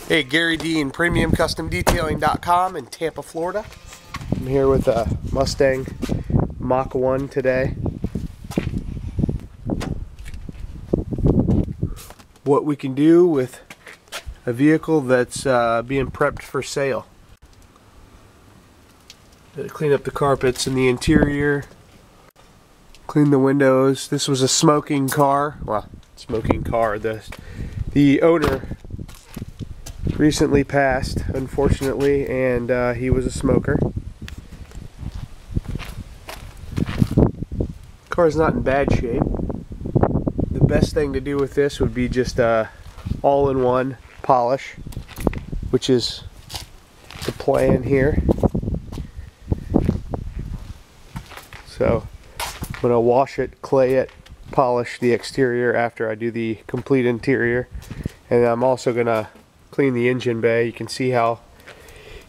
Hey, Gary D and PremiumCustomDetailing.com in Tampa, Florida. I'm here with a Mustang Mach1 today. What we can do with a vehicle that's being prepped for sale. Clean up the carpets in the interior. Clean the windows. This was a smoking car. Well, smoking car. The owner recently passed, unfortunately, and he was a smoker. Car's not in bad shape. The best thing to do with this would be just all-in-one polish, which is the plan here. So I'm going to wash it, clay it, polish the exterior after I do the complete interior, and I'm also going to clean the engine bay. You can see how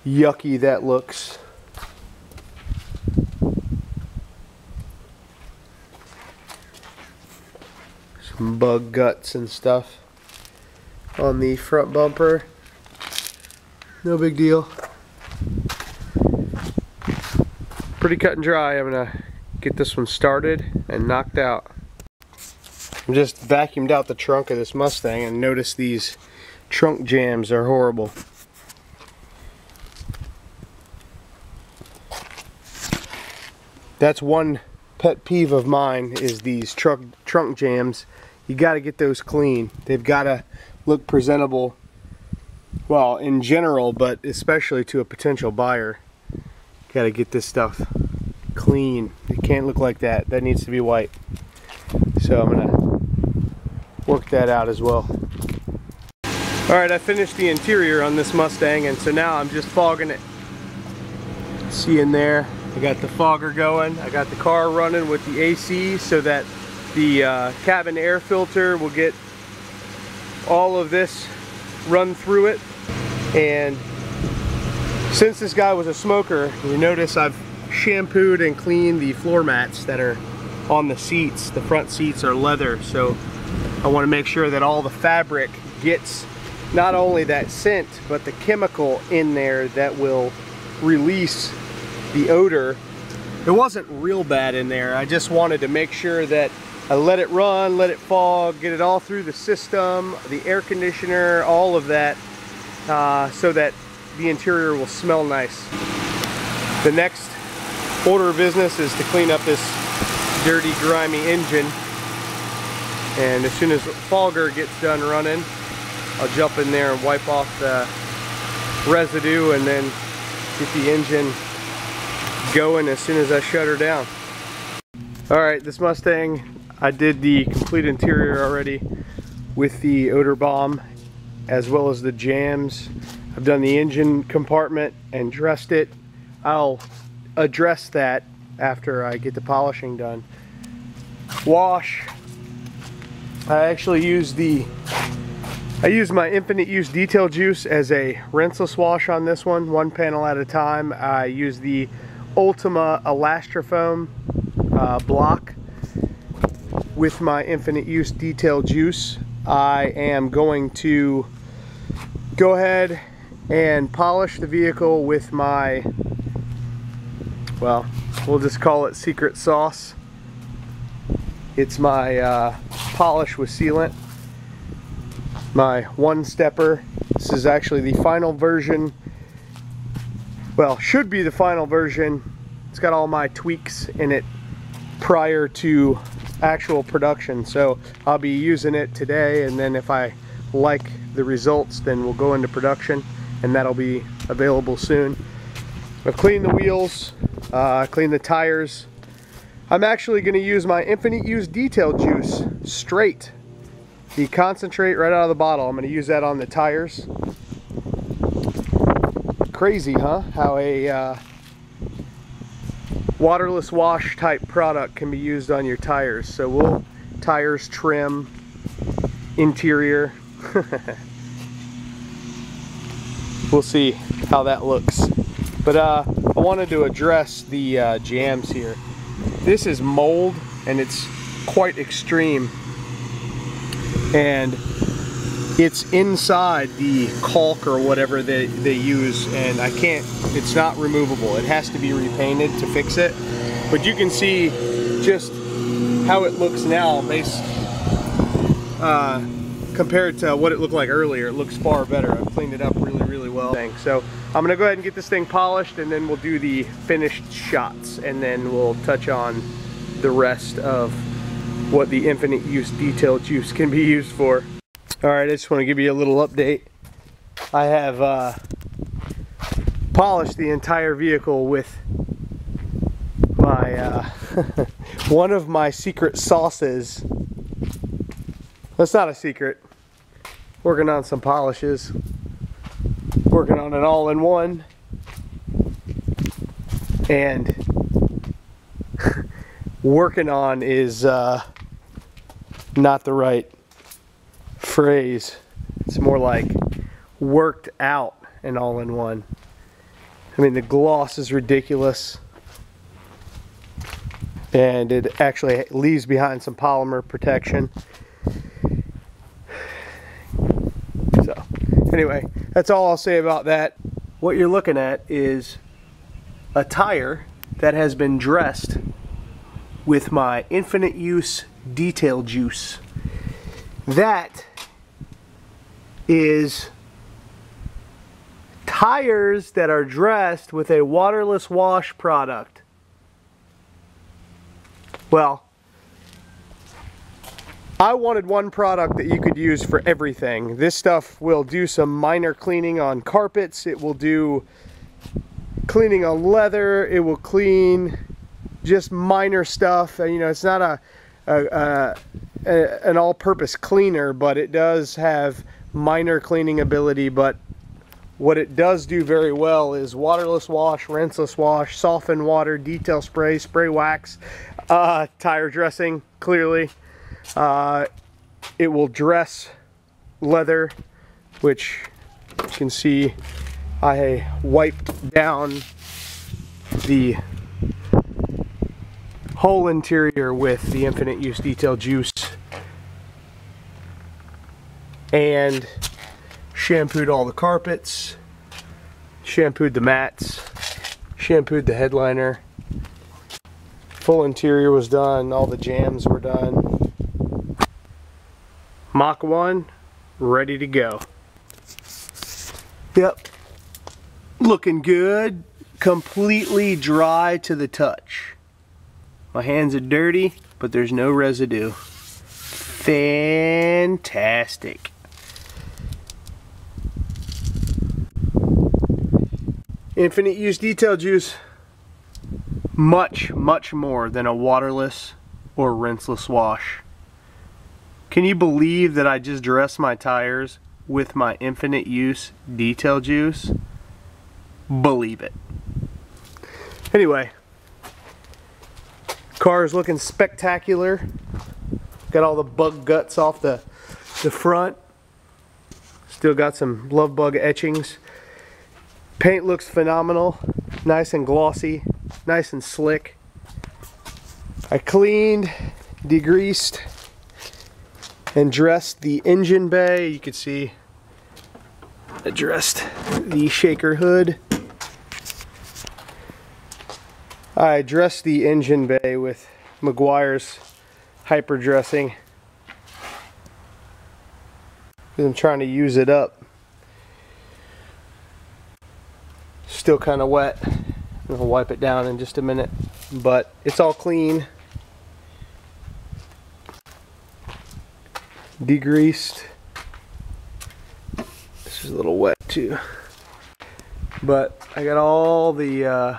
yucky that looks. Some bug guts and stuff on the front bumper. No big deal. Pretty cut and dry. I'm gonna get this one started and knocked out. I just vacuumed out the trunk of this Mustang and noticed these trunk jams are horrible. That's one pet peeve of mine, is these trunk jams. You got to get those clean. They've got to look presentable, well, in general, but especially to a potential buyer. Got to get this stuff clean. It can't look like that. That needs to be white. So I'm gonna work that out as well. Alright, I finished the interior on this Mustang, and so now I'm just fogging it. See in there, I got the fogger going. I got the car running with the AC so that the cabin air filter will get all of this run through it. And since this guy was a smoker, you notice I've shampooed and cleaned the floor mats that are on the seats. The front seats are leather, so I want to make sure that all the fabric gets not only that scent, but the chemical in there that will release the odor. It wasn't real bad in there. I just wanted to make sure that I let it run, let it fog, get it all through the system, the air conditioner, all of that, so that the interior will smell nice. The next order of business is to clean up this dirty, grimy engine. And as soon as the fogger gets done running, I'll jump in there and wipe off the residue and then get the engine going as soon as I shut her down. Alright, this Mustang, I did the complete interior already with the odor bomb as well as the jams. I've done the engine compartment and dressed it. I'll address that after I get the polishing done. Wash. I actually use my infinite use detail juice as a rinseless wash on this one panel at a time. I use the Ultima Elastofoam block with my infinite use detail juice. I am going to go ahead and polish the vehicle with my, well, we'll just call it secret sauce. It's my polish with sealant, my one-stepper. This is actually the final version, well, should be the final version. It's got all my tweaks in it prior to actual production, so I'll be using it today, and then if I like the results, then we'll go into production, and that'll be available soon. I've cleaned the wheels, cleaned the tires. I'm actually going to use my infinite use detail juice straight, the concentrate right out of the bottle. I'm going to use that on the tires. Crazy, huh? How a waterless wash type product can be used on your tires. So we'll tires, trim, interior. We'll see how that looks. But I wanted to address the jams here. This is mold, and it's quite extreme. And It's inside the caulk or whatever they use, and I can't, it's not removable. It has to be repainted to fix it. But you can see just how it looks now based compared to what it looked like earlier. It looks far better. I've cleaned it up really well. So I'm gonna go ahead and get this thing polished, and then we'll do the finished shots, and then we'll touch on the rest of what the infinite use detail juice can be used for. Alright, I just want to give you a little update. I have polished the entire vehicle with my one of my secret sauces. That's not a secret. Working on some polishes. Working on an all-in-one. And working on is not the right phrase. It's more like worked out an all-in-one. I mean, the gloss is ridiculous, and it actually leaves behind some polymer protection. So anyway, that's all I'll say about that. What you're looking at is a tire that has been dressed with my infinite use detail juice. That is tires that are dressed with a waterless wash product. Well, I wanted one product that you could use for everything. This stuff will do some minor cleaning on carpets. It will do cleaning on leather. It will clean just minor stuff. You know, it's not an all-purpose cleaner, but it does have minor cleaning ability. But what it does do very well is waterless wash, rinseless wash, soften water, detail spray, spray wax, tire dressing, clearly. It will dress leather, which you can see I wiped down the whole interior with the infinite use detail juice and shampooed all the carpets, shampooed the mats, shampooed the headliner. Full interior was done, all the jams were done. Mach 1 ready to go. Yep, looking good, completely dry to the touch. My hands are dirty, but there's no residue. Fantastic. Infinite use detail juice, much more than a waterless or rinseless wash. Can you believe that I just dressed my tires with my infinite use detail juice? Believe it. Anyway, car is looking spectacular. Got all the bug guts off the front. Still got some love bug etchings. Paint looks phenomenal. Nice and glossy. Nice and slick. I cleaned, degreased, and dressed the engine bay. You can see I dressed the shaker hood. I dressed the engine bay with Meguiar's hyper dressing because I'm trying to use it up. Still kind of wet. I'll wipe it down in just a minute, but it's all clean, degreased. This is a little wet too, but I got all the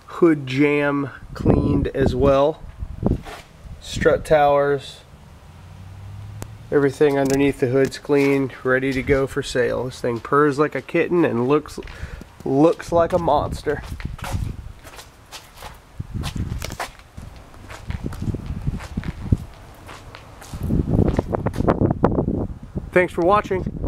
hood jam cleaned as well. Strut towers, everything underneath the hood's clean, ready to go for sale. This thing purrs like a kitten and looks like a monster. Thanks for watching.